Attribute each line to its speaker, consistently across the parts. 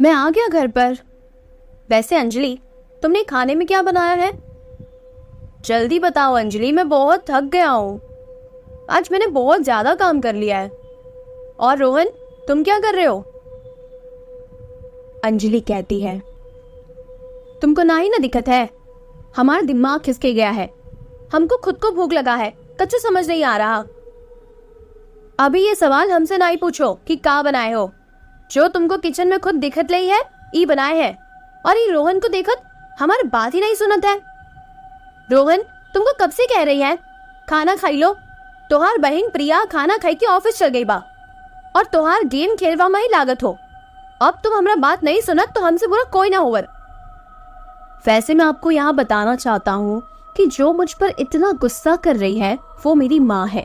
Speaker 1: मैं आ गया घर पर। वैसे अंजलि, तुमने खाने में क्या बनाया है? जल्दी बताओ अंजलि, मैं बहुत थक गया हूँ। आज मैंने बहुत ज्यादा काम कर लिया है। और रोहन, तुम क्या कर रहे हो? अंजलि कहती है, तुमको ना ही ना दिक्कत है, हमारा दिमाग खिसके गया है, हमको खुद को भूख लगा है, कच्चू समझ नहीं आ रहा। अभी ये सवाल हमसे ना ही पूछो कि क्या बनाए हो। जो तुमको किचन में खुद दिखत लई है ई बनाए है, और ये रोहन को देखत हमारी बात ही नहीं सुनत है। रोहन, तुमको कब से कह रही है खाना खाई लो। तोहार बहन प्रिया खाना खाई के ऑफिस चल गई बा, और तोहार गेम खेलवा में ही लागत हो। अब तुम हमारा बात नहीं सुनत तो हमसे बुरा कोई ना होवर। वैसे मैं आपको यहाँ बताना चाहता हूँ कि जो मुझ पर इतना गुस्सा कर रही है वो मेरी माँ है,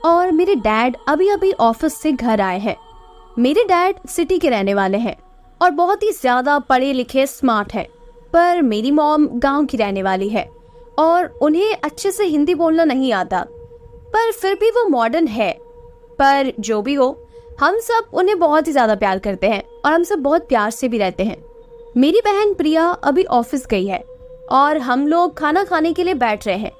Speaker 1: और मेरे डैड अभी अभी ऑफिस से घर आए हैं। मेरे डैड सिटी के रहने वाले हैं और बहुत ही ज्यादा पढ़े लिखे स्मार्ट है, पर मेरी मॉम गांव की रहने वाली है और उन्हें अच्छे से हिंदी बोलना नहीं आता, पर फिर भी वो मॉडर्न है। पर जो भी हो, हम सब उन्हें बहुत ही ज्यादा प्यार करते हैं और हम सब बहुत प्यार से भी रहते हैं। मेरी बहन प्रिया अभी ऑफिस गई है और हम लोग खाना खाने के लिए बैठ रहे हैं,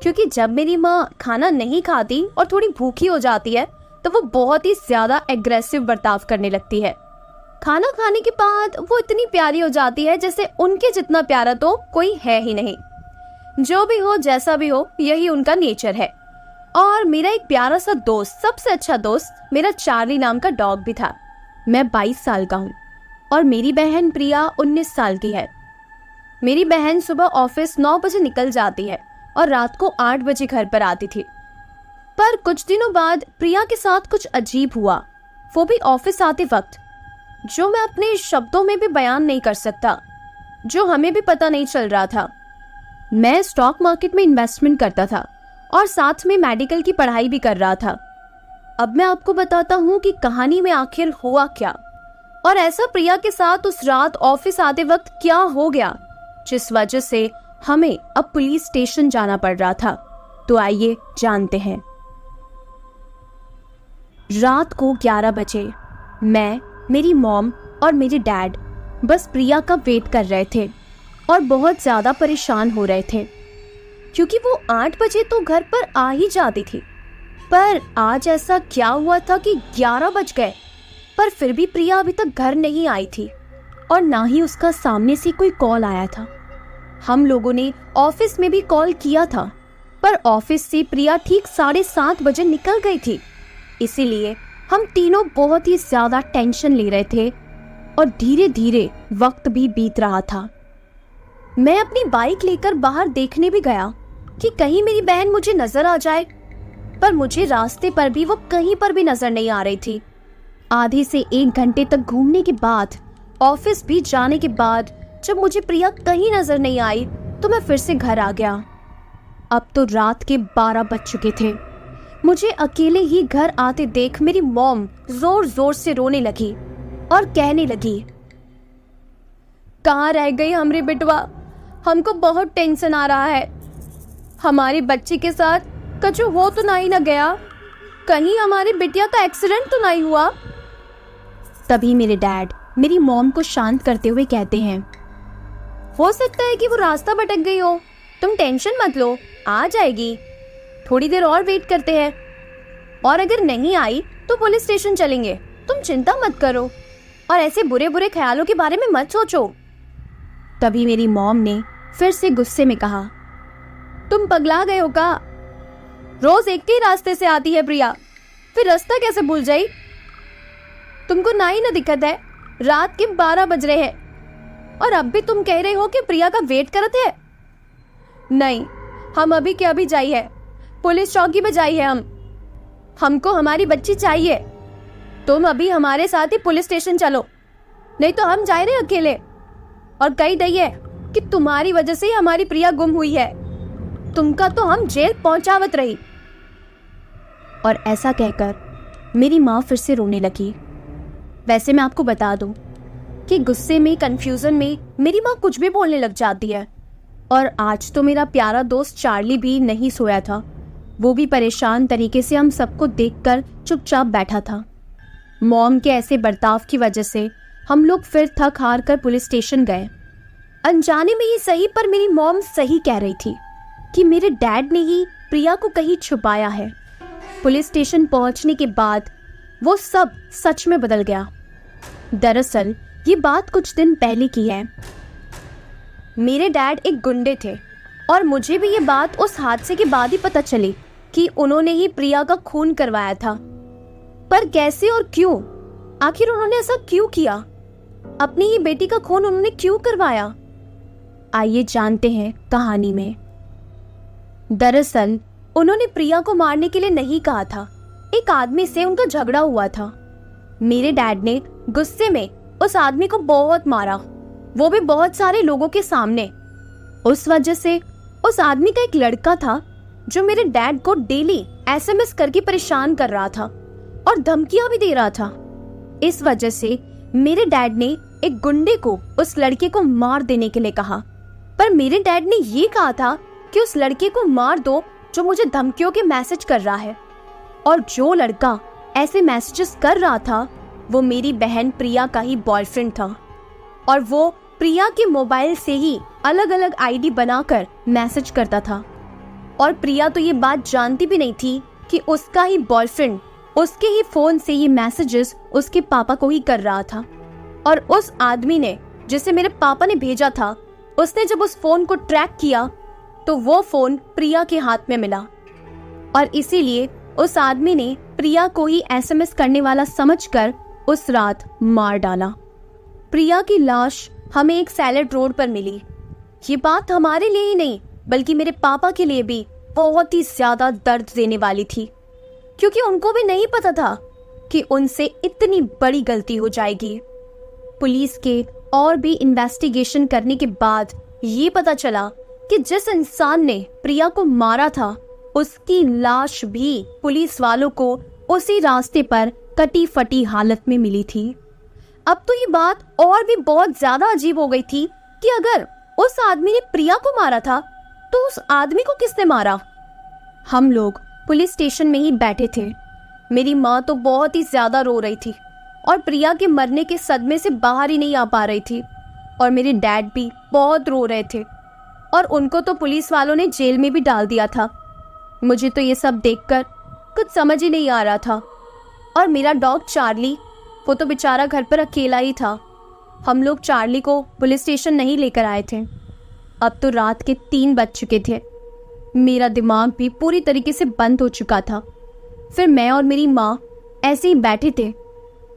Speaker 1: क्योंकि जब मेरी माँ खाना नहीं खाती और थोड़ी भूखी हो जाती है तो वो बहुत ही ज्यादा एग्रेसिव बर्ताव करने लगती है। खाना खाने के बाद वो इतनी प्यारी हो जाती है जैसे उनके जितना प्यारा तो कोई है ही नहीं। जो भी हो, जैसा भी हो, यही उनका नेचर है। और मेरा एक प्यारा सा दोस्त, सबसे अच्छा दोस्त, मेरा चार्ली नाम का डॉग भी था। मैं 22 साल का हूँ और मेरी बहन प्रिया 19 साल की है। मेरी बहन सुबह ऑफिस 9 बजे निकल जाती है और रात को 8 बजे घर पर आती थी। पर कुछ दिनों बाद प्रिया के साथ कुछ अजीब हुआ, वो भी ऑफिस आते वक्त, जो मैं अपने शब्दों में भी बयान नहीं कर सकता, जो हमें भी पता नहीं चल रहा था। मैं स्टॉक मार्केट में इन्वेस्टमेंट करता था और साथ में मेडिकल की पढ़ाई भी कर रहा था। अब मैं आपको बताता हूँ कि कहानी में आखिर हुआ क्या, और ऐसा प्रिया के साथ उस रात ऑफिस आते वक्त क्या हो गया जिस वजह से हमें अब पुलिस स्टेशन जाना पड़ रहा था। तो आइए जानते हैं। रात को 11 बजे मैं, मेरी मॉम और मेरे डैड बस प्रिया का वेट कर रहे थे और बहुत ज्यादा परेशान हो रहे थे, क्योंकि वो 8 बजे तो घर पर आ ही जाती थी। पर आज ऐसा क्या हुआ था कि 11 बज गए पर फिर भी प्रिया अभी तक घर नहीं आई थी, और ना ही उसका सामने से कोई कॉल आया था। हम लोगों ने ऑफिस में भी कॉल किया था, पर ऑफिस से प्रिया ठीक 7:30 बजे निकल गई थी। इसीलिए हम तीनों बहुत ही ज्यादा टेंशन ले रहे थे और धीरे धीरे वक्त भी बीत रहा था। मैं अपनी बाइक लेकर बाहर देखने भी गया कि कहीं मेरी बहन मुझे नजर आ जाए, पर मुझे रास्ते पर भी वो कहीं पर भी नजर नहीं आ रही थी। आधे से 1 घंटे तक घूमने के बाद, ऑफिस भी जाने के बाद, जब मुझे प्रिया कहीं नजर नहीं आई तो मैं फिर से घर आ गया। अब तो रात के 12 बज चुके थे। मुझे अकेले ही घर आते देख मेरी मॉम जोर जोर से रोने लगी और कहने लगी, कहाँ रह गई हमारी बिटवा, हमको बहुत टेंशन आ रहा है। हमारी बच्ची के साथ कछु हो तो नहीं ना गया, कहीं हमारी बिटिया का एक्सीडेंट तो नहीं हुआ। तभी मेरे डैड मेरी मॉम को शांत करते हुए कहते हैं, हो सकता है कि वो रास्ता भटक गई हो, तुम टेंशन मत लो, आ जाएगी, थोड़ी देर और वेट करते हैं, और अगर नहीं आई तो पुलिस स्टेशन चलेंगे, तुम चिंता मत करो और ऐसे बुरे बुरे ख्यालों के बारे में मत सोचो। तभी मेरी मॉम ने फिर से गुस्से में कहा, तुम पगला गए हो का? रोज एक ही रास्ते से आती है प्रिया, फिर रास्ता कैसे भूल जाई? तुमको ना ही ना दिक्कत है, रात के 12 बज रहे हैं और अब भी तुम कह रहे हो कि प्रिया का वेट करते हैं। नहीं, हम अभी के अभी जाई है, पुलिस चौकी पे जाई है, हमको हमारी बच्ची चाहिए। तुम अभी हमारे साथ ही पुलिस स्टेशन चलो, नहीं तो हम जा रहे अकेले, और कही रही है कि तुम्हारी वजह से ही हमारी प्रिया गुम हुई है, तुमका तो हम जेल पहुंचावत रही। और ऐसा कहकर मेरी माँ फिर से रोने लगी। वैसे मैं आपको बता दूं कि गुस्से में, कंफ्यूजन में मेरी माँ कुछ भी बोलने लग जाती है। और आज तो मेरा प्यारा दोस्त चार्ली भी नहीं सोया था, वो भी परेशान तरीके से हम सबको देखकर चुपचाप बैठा था। मॉम के ऐसे बर्ताव की वजह से हम लोग फिर थक हार कर पुलिस स्टेशन गए। अनजाने में ही सही, पर मेरी मॉम सही कह रही थी कि मेरे डैड ने ही प्रिया को कहीं छुपाया है। पुलिस स्टेशन पहुंचने के बाद वो सब सच में बदल गया। दरअसल ये बात कुछ दिन पहले की है। मेरे डैड एक गुंडे थे और मुझे भी ये बात उस हादसे के बाद ही पता चली कि उन्होंने ही प्रिया का खून करवाया था। पर कैसे और क्यों? आखिर उन्होंने ऐसा क्यों किया? अपनी ही बेटी का खून उन्होंने क्यों करवाया? आइए जानते हैं कहानी में। दरअसल उन्होंने प्रिया को मारने के लिए नहीं कहा था। एक आदमी से उनका झगड़ा हुआ था। मेरे डैड ने गुस्से में उस आदमी को बहुत मारा, वो भी बहुत सारे लोगों के सामने। उस वजह से उस आदमी का एक लड़का था जो मेरे डैड को डेली SMS करके परेशान कर रहा था और धमकियां भी दे रहा था। इस वजह से मेरे डैड ने एक गुंडे को उस लड़के को मार देने के लिए कहा। पर मेरे डैड ने ये कहा था कि उस लड़के को मार दो जो मुझे धमकियों के मैसेज कर रहा है। और जो लड़का ऐसे मैसेजेस कर रहा था वो मेरी बहन प्रिया का ही बॉयफ्रेंड था। और वो प्रिया के मोबाइल से ही अलग अलग ID बनाकर मैसेज करता था। और प्रिया तो ये बात जानती भी नहीं थी कि उसका ही बॉयफ्रेंड उसके ही फोन से ये मैसेजेस उसके पापा को ही कर रहा था। और उस आदमी ने, जिसे मेरे पापा ने भेजा था, उसने जब उस फोन को ट्रैक किया तो वो फोन प्रिया के हाथ में मिला। और इसीलिए उस आदमी ने प्रिया को ही SMS करने वाला समझकर उस रात मार डाला। प्रिया की लाश हमें एक सैलेड रोड पर मिली। ये बात हमारे लिए ही नहीं बल्कि मेरे पापा के लिए भी बहुत ही ज्यादा दर्द देने वाली थी, क्योंकि उनको भी नहीं पता था कि उनसे इतनी बड़ी गलती हो जाएगी। पुलिस के और भी इन्वेस्टिगेशन करने के बाद ये पता चला कि जिस इंसान ने प्रिया को मारा था उसकी लाश भी पुलिस वालों को उसी रास्ते पर कटी फटी हालत में मिली थी। अब तो ये बात और भी बहुत ज्यादा अजीब हो गई थी कि अगर उस आदमी ने प्रिया को मारा था तो उस आदमी को किसने मारा? हम लोग पुलिस स्टेशन में ही बैठे थे। मेरी माँ तो बहुत ही ज्यादा रो रही थी और प्रिया के मरने के सदमे से बाहर ही नहीं आ पा रही थी। और मेरे डैड भी बहुत रो रहे थे और उनको तो पुलिस वालों ने जेल में भी डाल दिया था। मुझे तो ये सब देखकर कुछ समझ ही नहीं आ रहा था। और मेरा डॉग चार्ली, वो तो बेचारा घर पर अकेला ही था। हम लोग चार्ली को पुलिस स्टेशन नहीं लेकर आए थे। अब तो रात के 3 बज चुके थे। मेरा दिमाग भी पूरी तरीके से बंद हो चुका था। फिर मैं और मेरी माँ ऐसे ही बैठे थे।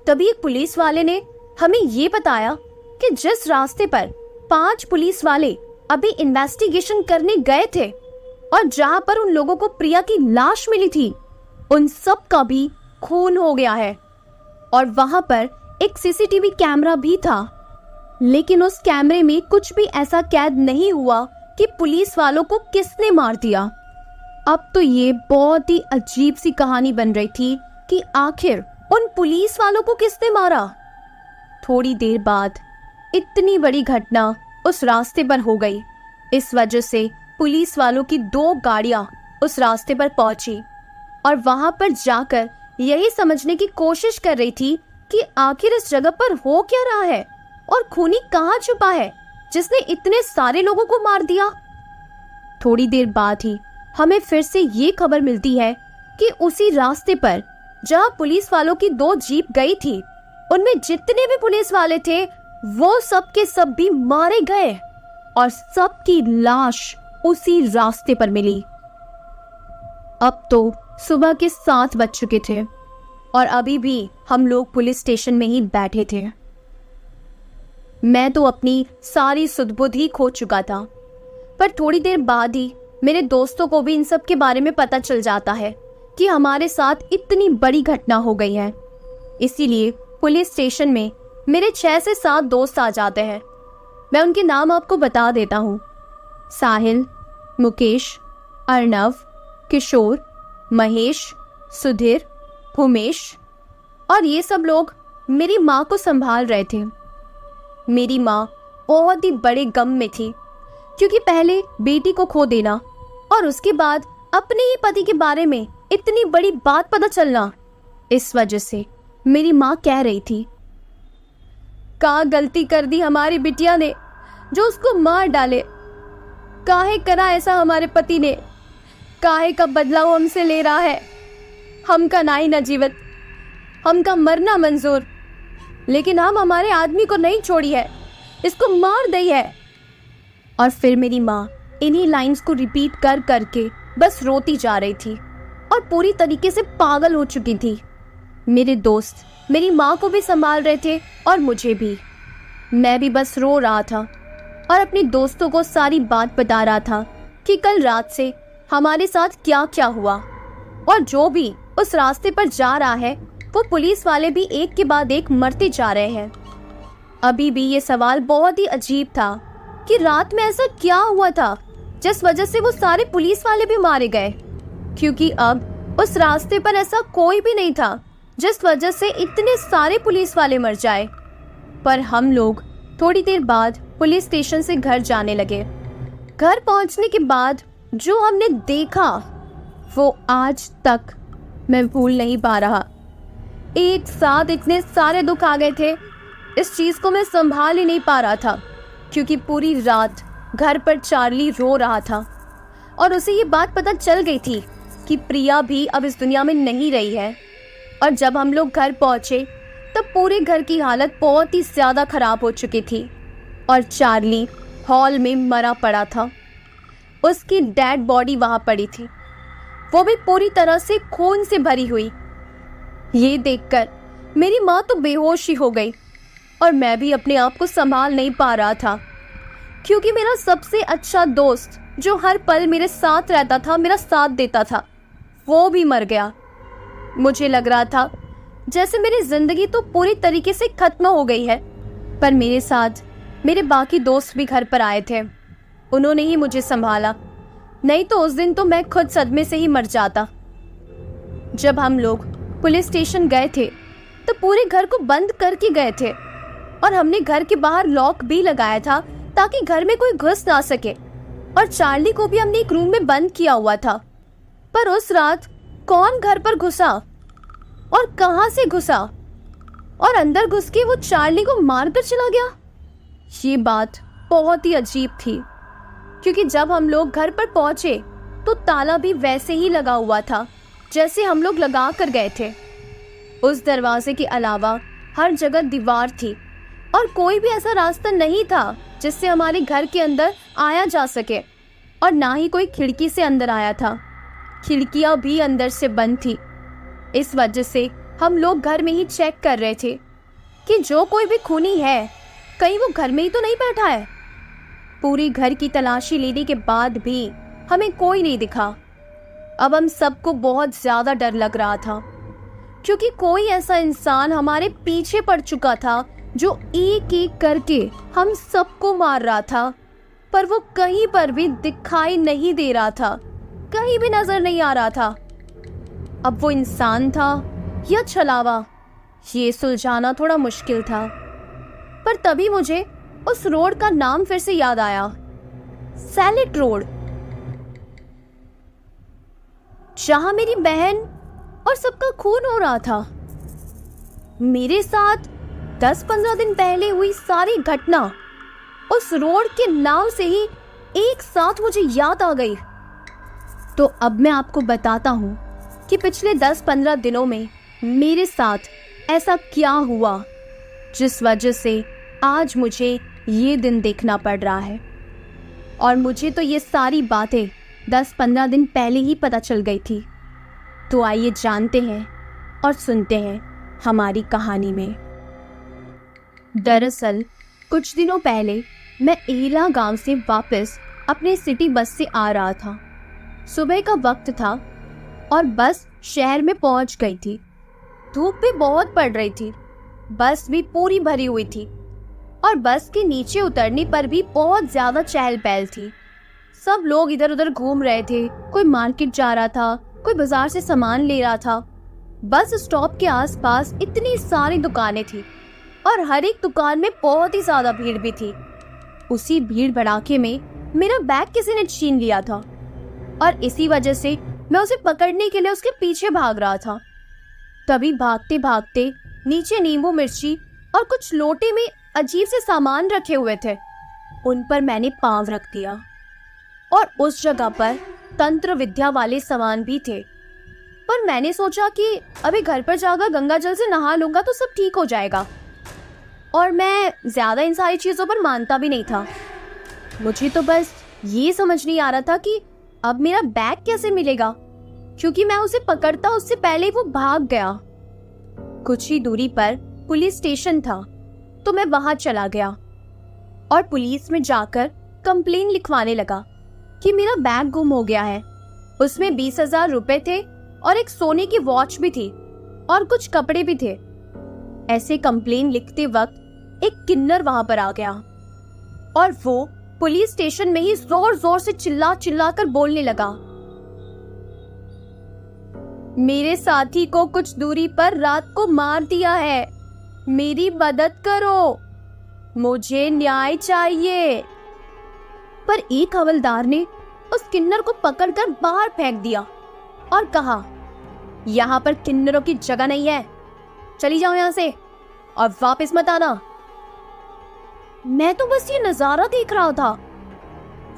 Speaker 1: तभी एक पुलिस वाले ने हमें ये बताया कि जिस रास्ते पर 5 पुलिस वाले अभी इन्वेस्टिगेशन करने गए थे और जहां पर उन लोगों को प्रिया की लाश मिली थी, उन सब का भी खून हो गया है। और वहां पर एक CCTV कैमरा भी था, लेकिन उस कैमरे में कुछ भी ऐसा कैद नहीं हुआ कि पुलिस वालों को किसने मार दिया। अब तो ये बहुत ही अजीब सी कहानी बन रही थी कि आखिर उन पुलिस वालों को किसने मारा। थोड़ी देर बाद इतनी बड़ी घटना उस रास्ते पर हो गई। इस वजह से पुलिस वालों की 2 गाड़ियां उस रास्ते पर पहुंची और वहां पर जाकर यही समझने की कोशिश कर रही थी कि आखिर इस जगह पर हो क्या रहा है और खूनी कहाँ छुपा है जिसने इतने सारे लोगों को मार दिया। थोड़ी देर बाद ही हमें फिर से ये खबर मिलती है कि उसी रास्ते पर जहां पुलिस वालों की 2 जीप गई थी, उनमें जितने भी पुलिस वाले थे वो सब के सब भी मारे गए और सबकी लाश उसी रास्ते पर मिली। अब तो सुबह के 7 बज चुके थे और अभी भी हम लोग पुलिस स्टेशन में ही बैठे थे। मैं तो अपनी सारी सुध-बुध ही खो चुका था। पर थोड़ी देर बाद ही मेरे दोस्तों को भी इन सब के बारे में पता चल जाता है कि हमारे साथ इतनी बड़ी घटना हो गई है। इसीलिए पुलिस स्टेशन में मेरे 6 से 7 दोस्त आ जाते हैं। मैं उनके नाम आपको बता देता हूँ: साहिल, मुकेश, अर्नव, किशोर, महेश, सुधीर, भूमेश। और ये सब लोग मेरी माँ को संभाल रहे थे। मेरी माँ बहुत ही बड़े गम में थी, क्योंकि पहले बेटी को खो देना और उसके बाद अपने ही पति के बारे में इतनी बड़ी बात पता चलना। इस वजह से मेरी माँ कह रही थी, का गलती कर दी हमारी बिटिया ने जो उसको मार डाले? काहे करा ऐसा हमारे पति ने? काहे का बदला वो हमसे ले रहा है? हमका नाई न जीवित, हमका मरना मंजूर, लेकिन हम हमारे आदमी को नहीं छोड़ी है, इसको मार दी है। और फिर मेरी माँ इन्हीं लाइंस को रिपीट कर करके बस रोती जा रही थी और पूरी तरीके से पागल हो चुकी थी। मेरे दोस्त मेरी माँ को भी संभाल रहे थे और मुझे भी। मैं भी बस रो रहा था और अपने दोस्तों को सारी बात बता रहा था कि कल रात से हमारे साथ क्या क्या हुआ, और जो भी उस रास्ते पर जा रहा है वो पुलिस वाले भी एक के बाद एक मरते जा रहे हैं। अभी भी ये सवाल बहुत ही अजीब था कि रात में ऐसा क्या हुआ था जिस वजह से वो सारे पुलिस वाले भी मारे गए, क्योंकि अब उस रास्ते पर ऐसा कोई भी नहीं था जिस वजह से इतने सारे पुलिस वाले मर जाए। पर हम लोग थोड़ी देर बाद पुलिस स्टेशन से घर जाने लगे। घर पहुंचने के बाद जो हमने देखा वो आज तक मैं भूल नहीं पा रहा। एक साथ इतने सारे दुख आ गए थे, इस चीज को मैं संभाल ही नहीं पा रहा था, क्योंकि पूरी रात घर पर चार्ली रो रहा था और उसे ये बात पता चल गई थी कि प्रिया भी अब इस दुनिया में नहीं रही है। और जब हम लोग घर पहुंचे तब पूरे घर की हालत बहुत ही ज्यादा खराब हो चुकी थी और चार्ली हॉल में मरा पड़ा था। उसकी डेड बॉडी वहां पड़ी थी, वो भी पूरी तरह से खून से भरी हुई। ये देखकर मेरी माँ तो बेहोश ही हो गई और मैं भी अपने आप को संभाल नहीं पा रहा था, क्योंकि मेरा सबसे अच्छा दोस्त जो हर पल मेरे साथ रहता था, मेरा साथ देता था, वो भी मर गया। मुझे लग रहा था जैसे मेरी जिंदगी तो पूरी तरीके से खत्म हो गई है। पर मेरे साथ मेरे बाकी दोस्त भी घर पर आए थे, उन्होंने ही मुझे संभाला, नहीं तो उस दिन तो मैं खुद सदमे से ही मर जाता। जब हम लोग पुलिस स्टेशन गए थे तो पूरे घर को बंद करके गए थे और हमने घर के बाहर लॉक भी लगाया था ताकि घर में कोई घुस ना सके, और चार्ली को भी हमने एक रूम में बंद किया हुआ था। पर उस रात कौन घर पर घुसा और कहां से घुसा और अंदर घुस के वो चार्ली को मारकर चला गया? ये बात बहुत ही अजीब थी, क्योंकि जब हम लोग घर पर पहुंचे तो ताला भी वैसे ही लगा हुआ था जैसे हम लोग लगा कर गए थे। उस दरवाजे के अलावा हर जगह दीवार थी और कोई भी ऐसा रास्ता नहीं था जिससे हमारे घर के अंदर आया जा सके, और ना ही कोई खिड़की से अंदर आया था। खिड़कियां भी अंदर से बंद थी। इस वजह से हम लोग घर में ही चेक कर रहे थे कि जो कोई भी खूनी है कहीं वो घर में ही तो नहीं बैठा है। पूरी घर की तलाशी लेने के बाद भी हमें कोई नहीं दिखा। अब हम सबको बहुत ज्यादा डर लग रहा था, क्योंकि कोई ऐसा इंसान हमारे पीछे पड़ चुका था जो एक एक करके हम सबको मार रहा था, पर वो कहीं पर भी दिखाई नहीं दे रहा था, कहीं भी नजर नहीं आ रहा था। अब वो इंसान था या छलावा, ये सुलझाना थोड़ा मुश्किल था। पर तभी मुझे उस रोड का नाम फिर से याद आया, सैलेट रोड, जहां मेरी बहन और सबका खून हो रहा था। मेरे साथ 10-15 दिन पहले हुई सारी घटना उस रोड के नाम से ही एक साथ मुझे याद आ गई। तो अब मैं आपको बताता हूँ कि पिछले 10-15 दिनों में मेरे साथ ऐसा क्या हुआ जिस वजह से आज मुझे ये दिन देखना पड़ रहा है। और मुझे तो ये सारी बातें 10-15 दिन पहले ही पता चल गई थी। तो आइए जानते हैं और सुनते हैं हमारी कहानी में। दरअसल कुछ दिनों पहले मैं एला गांव से वापस अपने सिटी बस से आ रहा था। सुबह का वक्त था और बस शहर में पहुंच गई थी। धूप भी बहुत पड़ रही थी, बस भी पूरी भरी हुई थी और बस के नीचे उतरने पर भी बहुत ज्यादा चहल पहल थी। सब लोग इधर उधर घूम रहे थे, कोई मार्केट जा रहा था, कोई बाजार से सामान ले रहा था। बस स्टॉप के आसपास इतनी सारी दुकानें थी और हर एक दुकान में बहुत ही ज्यादा भीड़ भी थी। उसी भीड़ भड़ाके में मेरा बैग किसी ने छीन लिया था और इसी वजह से मैं उसे पकड़ने के लिए उसके पीछे भाग रहा था। तभी भागते भागते नीचे नींबू मिर्ची और कुछ लोटे में अजीब से सामान रखे हुए थे। उन पर मैंने पांव रख दिया और उस जगह पर तंत्र विद्या वाले सामान भी थे। पर मैंने सोचा कि अभी घर पर जाकर गंगा जल से नहा लूंगा तो सब ठीक हो जाएगा, और मैं ज्यादा इन सारी चीजों पर मानता भी नहीं था। मुझे तो बस ये समझ नहीं आ रहा था कि अब मेरा बैग कैसे मिलेगा, क्योंकि मैं उसे पकड़ता उससे पहले वो भाग गया। कुछ ही दूरी पर पुलिस स्टेशन था, तो मैं वहां चला गया और पुलिस में जाकर कंप्लेन लिखवाने लगा कि मेरा बैग गुम हो गया है। उसमें 20,000 रुपए थे और एक सोने की वॉच भी थी और कुछ कपड़े भी थे। ऐसे कंप्लेन लिखते वक्त एक किन्नर वहां पर आ गया और वो पुलिस स्टेशन में ही जोर जोर से चिल्ला चिल्ला कर बोलने लगा, मेरे साथी को कुछ दूरी पर रात को मार दिया है, मेरी मदद करो, मुझे न्याय चाहिए। पर एक हवलदार ने उस किन्नर को पकड़कर बाहर फेंक दिया और कहा, यहाँ पर किन्नरों की जगह नहीं है, चली जाओ यहाँ से और वापस मत आना। मैं तो बस ये नजारा देख रहा था।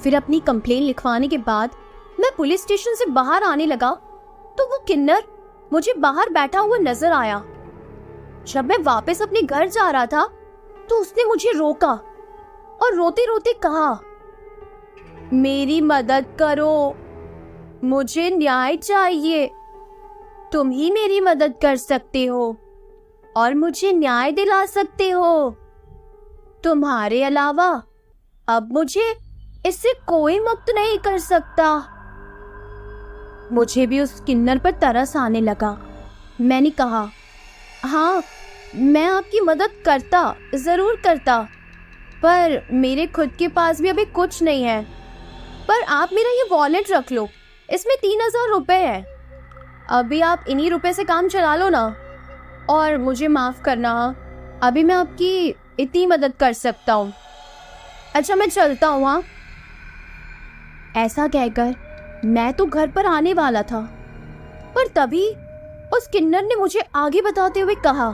Speaker 1: फिर अपनी कंप्लेन लिखवाने के बाद मैं पुलिस स्टेशन से बाहर आने लगा तो वो किन्नर मुझे बाहर बैठा हुआ नजर आया। जब मैं वापस अपने घर जा रहा था तो उसने मुझे रोका और रोते रोते कहा, मेरी मदद करो, मुझे न्याय चाहिए, तुम ही मेरी मदद कर सकते हो और मुझे न्याय दिला सकते हो। तुम्हारे अलावा अब मुझे इससे कोई मुक्त नहीं कर सकता। मुझे भी उस किन्नर पर तरस आने लगा। मैंने कहा, हाँ, मैं आपकी मदद करता, जरूर करता, पर मेरे खुद के पास भी अभी कुछ नहीं है। पर आप मेरा ये वॉलेट रख लो, इसमें 3,000 रुपए है। अभी आप इन्हीं रुपए से काम चला लो ना, और मुझे माफ करना, अभी मैं आपकी इतनी मदद कर सकता हूँ। अच्छा, मैं चलता हूँ। हाँ। ऐसा कहकर मैं तो घर पर आने वाला था, पर तभी उस किन्नर ने मुझे आगे बताते हुए कहा,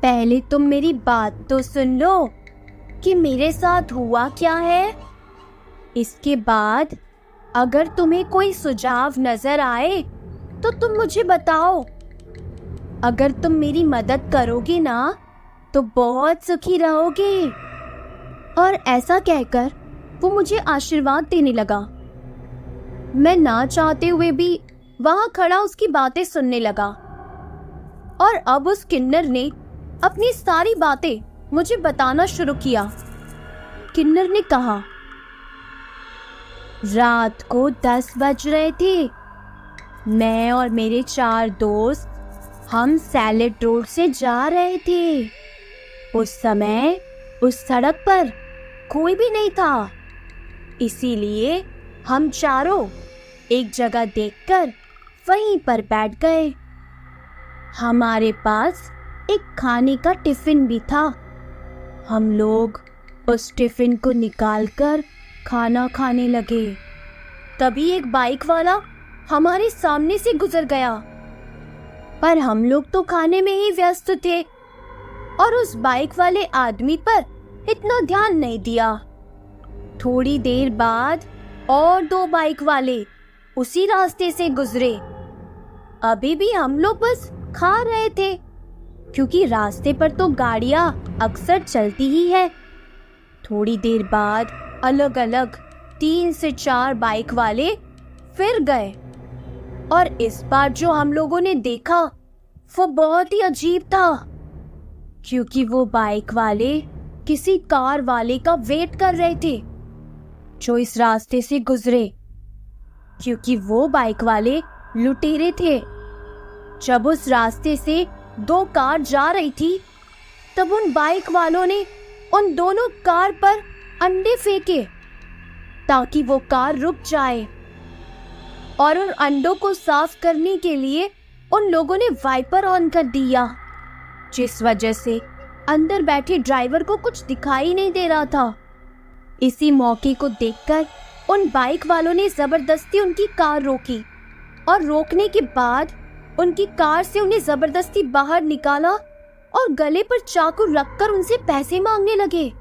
Speaker 1: पहले तुम मेरी बात तो सुन लो कि मेरे साथ हुआ क्या है। इसके बाद अगर तुम्हें कोई सुझाव नजर आए तो तुम मुझे बताओ। अगर तुम मेरी मदद करोगे ना तो बहुत सुखी रहोगे। और ऐसा कहकर वो मुझे आशीर्वाद देने लगा। मैं ना चाहते हुए भी वहां खड़ा उसकी बातें सुनने लगा। और अब उस किन्नर ने अपनी सारी बातें मुझे बताना शुरू किया। किन्नर ने कहा, रात को 10 बज रहे थे। मैं और मेरे 4 दोस्त हम सैलेड रोड से जा रहे थे। उस समय उस सड़क पर कोई भी नहीं था, इसीलिए हम चारों एक जगह देखकर वहीं पर बैठ गए। हमारे पास एक खाने का टिफिन भी था। हम लोग उस टिफिन को निकालकर खाना खाने लगे। तभी एक बाइक वाला हमारे सामने से गुजर गया, पर हम लोग तो खाने में ही व्यस्त थे और उस बाइक वाले आदमी पर इतना ध्यान नहीं दिया। थोड़ी देर बाद और 2 बाइक वाले उसी रास्ते से गुजरे। अभी भी हम लोग बस खा रहे थे, क्योंकि रास्ते पर तो गाड़ियां अक्सर चलती ही है। थोड़ी देर बाद अलग अलग 3 से 4 बाइक वाले फिर गए, और इस बार जो हम लोगों ने देखा वो बहुत ही अजीब था, क्योंकि वो बाइक वाले किसी कार वाले का वेट कर रहे थे जो इस रास्ते से गुजरे, क्योंकि वो बाइक वाले लुटेरे थे। जब उस रास्ते से 2 कार जा रही थी, तब उन बाइक वालों ने उन दोनों कार पर अंडे फेंके ताकि वो कार रुक जाए, और उन अंडों को साफ करने के लिए उन लोगों ने वाइपर ऑन कर दिया, जिस वजह से अंदर बैठे ड्राइवर को कुछ दिखाई नहीं दे रहा था। इसी मौके को देखकर उन बाइक वालों ने जबरदस्ती उनकी कार रोकी, और रोकने के बाद उनकी कार से उन्हें जबरदस्ती बाहर निकाला और गले पर चाकू रखकर उनसे पैसे मांगने लगे।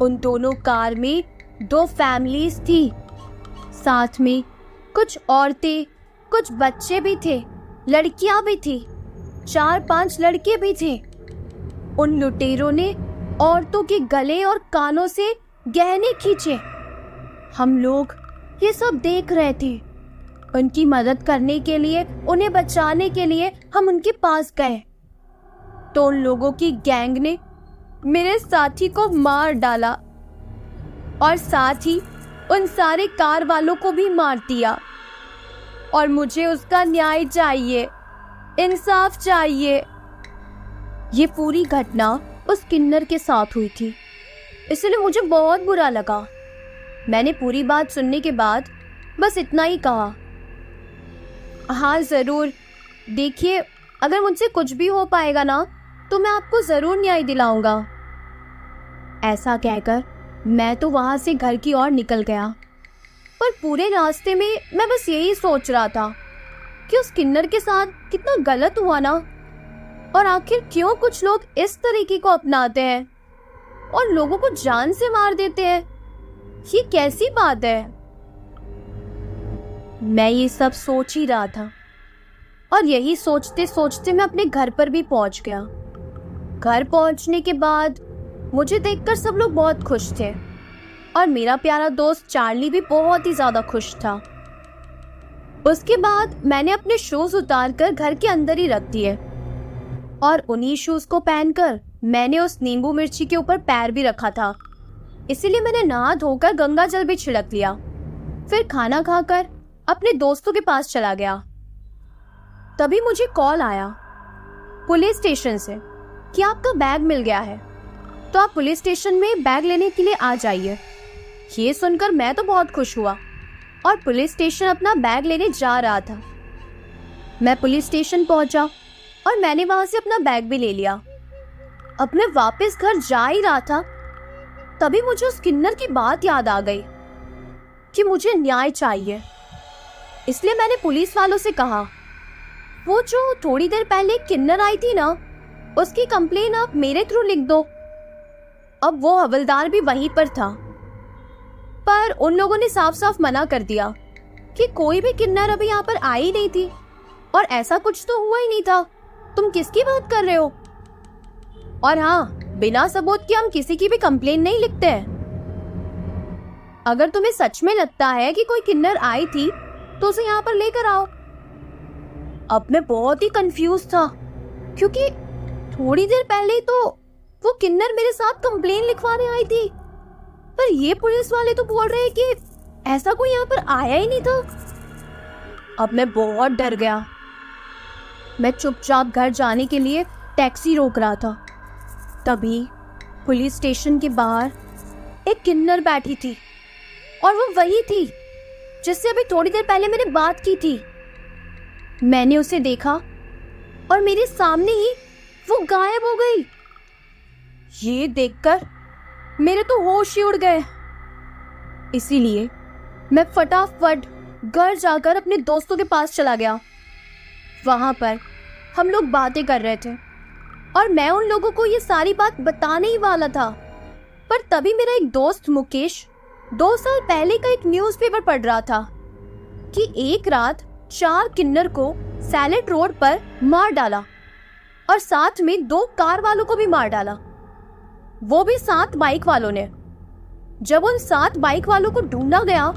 Speaker 1: उन दोनों कार में 2 फैमिलीज थी, साथ में कुछ औरतें, कुछ बच्चे भी थे, लड़कियां भी थी, 4-5 लड़के भी थे। उन लुटेरों ने औरतों के गले और कानों से गहने खींचे। हम लोग ये सब देख रहे थे। उनकी मदद करने के लिए, उन्हें बचाने के लिए हम उनके पास गए तो उन लोगों की गैंग ने मेरे साथी को मार डाला और साथ ही उन सारे कार वालों को भी मार दिया। और मुझे उसका न्याय चाहिए, इंसाफ चाहिए। ये पूरी घटना उस किन्नर के साथ हुई थी, इसलिए मुझे बहुत बुरा लगा। मैंने पूरी बात सुनने के बाद बस इतना ही कहा, हाँ ज़रूर, देखिए अगर मुझसे कुछ भी हो पाएगा ना तो मैं आपको ज़रूर न्याय दिलाऊंगा। ऐसा कहकर मैं तो वहाँ से घर की ओर निकल गया। पर पूरे रास्ते में मैं बस यही सोच रहा था कि उस किन्नर के साथ कितना गलत हुआ ना, और आखिर क्यों कुछ लोग इस तरीके को अपनाते हैं और लोगों को जान से मार देते हैं। ये कैसी बात है। मैं ये सब सोच ही रहा था और यही सोचते सोचते मैं अपने घर पर भी पहुंच गया। घर पहुंचने के बाद मुझे देखकर सब लोग बहुत खुश थे और मेरा प्यारा दोस्त चार्ली भी बहुत ही ज्यादा खुश था। उसके बाद मैंने अपने शूज उतारकर घर के अंदर ही रख दिए और उन्हीं शूज को पहनकर मैंने उस नींबू मिर्ची के ऊपर पैर भी रखा था, इसीलिए मैंने नहा धोकर गंगा जल भी छिड़क लिया। फिर खाना खाकर अपने दोस्तों के पास चला गया। तभी मुझे कॉल आया पुलिस स्टेशन से कि आपका बैग मिल गया है, तो आप पुलिस स्टेशन में बैग लेने के लिए आ जाइए। ये सुनकर मैं तो बहुत खुश हुआ और पुलिस स्टेशन अपना बैग लेने जा रहा था। मैं पुलिस स्टेशन पहुंचा और मैंने वहां से अपना बैग भी ले लिया। अब मैं वापस घर जा ही रहा था, तभी मुझे उस किन्नर की बात याद आ गई कि मुझे न्याय चाहिए। इसलिए मैंने पुलिस वालों से कहा, वो जो थोड़ी देर पहले किन्नर आई थी ना, उसकी कंप्लेन आप मेरे थ्रू लिख दो। अब वो हवलदार भी वहीं पर था, पर उन लोगों ने साफ साफ मना कर दिया कि कोई भी किन्नर अभी यहाँ पर आई नहीं थी और ऐसा कुछ तो हुआ ही नहीं था, तुम किसकी बात कर रहे हो। और हाँ, बिना सबूत के हम किसी की भी कंप्लेन नहीं लिखते हैं। अगर तुम्हें सच में लगता है कि कोई किन्नर आई थी तो उसे यहाँ पर लेकर आओ। अब मैं बहुत ही कंफ्यूज था, क्योंकि थोड़ी देर पहले तो वो किन्नर मेरे साथ कंप्लेन लिखवाने आई थी, पर ये पुलिस वाले तो बोल रहे हैं कि ऐसा कोई यहाँ पर आया ही नहीं था। अब मैं बहुत डर गया। मैं चुपचाप घर जाने के लिए टैक्सी रोक रहा था। तभी पुलिस स्टेशन के बाहर एक किन्नर बैठी थी और वो वही थी जिससे अभी थोड़ी देर पहले मैंने बात की थी। मैंने उसे देखा और मेरे सामने ही वो गायब हो गई। ये देखकर मेरे तो होश ही उड़ गए। इसीलिए मैं फटाफट घर जाकर अपने दोस्तों के पास चला गया। वहां पर हम लोग बातें कर रहे थे और मैं उन लोगों को ये सारी बात बताने ही वाला था, पर तभी मेरा एक दोस्त मुकेश 2 साल पहले का एक न्यूज़पेपर पढ़ रहा था कि एक रात 4 किन्नर को सैलेड रोड पर मार डाला और साथ में 2 कार वालों को भी मार डाला, वो भी 7 बाइक वालों ने। जब उन 7 बाइक वालों को ढूंढा गया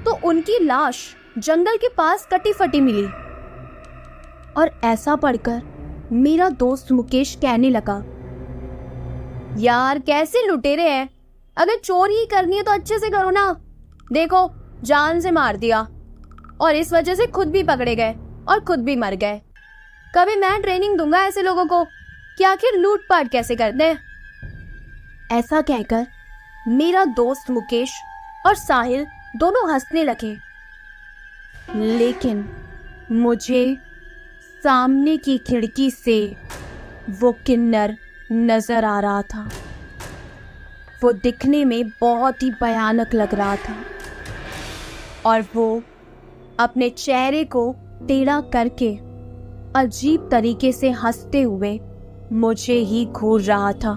Speaker 1: तो उनकी लाश जंगल के पास कटी फटी मिली। और ऐसा पढ़कर मेरा दोस्त मुकेश कहने लगा, यार कैसे लुटेरे हैं, अगर चोरी ही करनी है तो अच्छे से करो ना। देखो जान से मार दिया और इस वजह से खुद भी पकड़े गए और खुद भी मर गए। कभी मैं ट्रेनिंग दूंगा ऐसे लोगों को कि आखिर लूटपाट कैसे करते हैं। ऐसा कहकर मेरा दोस्त मुकेश और साहिल दोनों हंसने लगे, लेकिन मुझे सामने की खिड़की से वो किन्नर नजर आ रहा था। वो दिखने में बहुत ही भयानक लग रहा था और वो अपने चेहरे को टेढ़ा करके अजीब तरीके से हंसते हुए मुझे ही घूर रहा था।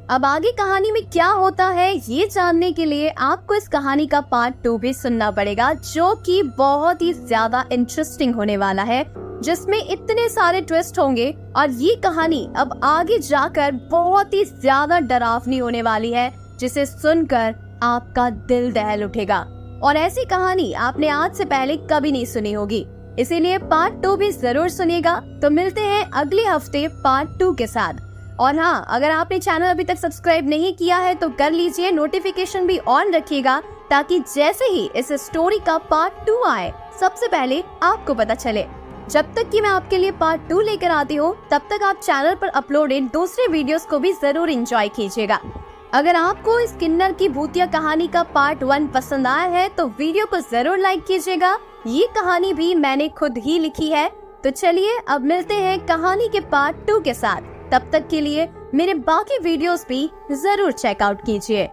Speaker 1: अब आगे कहानी में क्या होता है ये जानने के लिए आपको इस कहानी का पार्ट 2 भी सुनना पड़ेगा, जो कि बहुत ही ज्यादा इंटरेस्टिंग होने वाला है, जिसमें इतने सारे ट्विस्ट होंगे और ये कहानी अब आगे जाकर बहुत ही ज्यादा डरावनी होने वाली है, जिसे सुनकर आपका दिल दहल उठेगा। और ऐसी कहानी आपने आज से पहले कभी नहीं सुनी होगी, इसीलिए पार्ट 2 भी जरूर सुनिएगा। तो मिलते हैं अगले हफ्ते पार्ट 2 के साथ। और हाँ, अगर आपने चैनल अभी तक सब्सक्राइब नहीं किया है तो कर लीजिए, नोटिफिकेशन भी ऑन रखिएगा, ताकि जैसे ही इस स्टोरी का पार्ट 2 आए सबसे पहले आपको पता चले। जब तक कि मैं आपके लिए पार्ट 2 लेकर आती हूँ, तब तक आप चैनल पर अपलोडेड दूसरे वीडियोस को भी जरूर एंजॉय कीजिएगा। अगर आपको इस किन्नर की भूतिया कहानी का पार्ट 1 पसंद आया है तो वीडियो को जरूर लाइक कीजिएगा। ये कहानी भी मैंने खुद ही लिखी है। तो चलिए अब मिलते हैं कहानी के पार्ट 2 के साथ। तब तक के लिए मेरे बाकी वीडियोस भी जरूर चेकआउट कीजिए।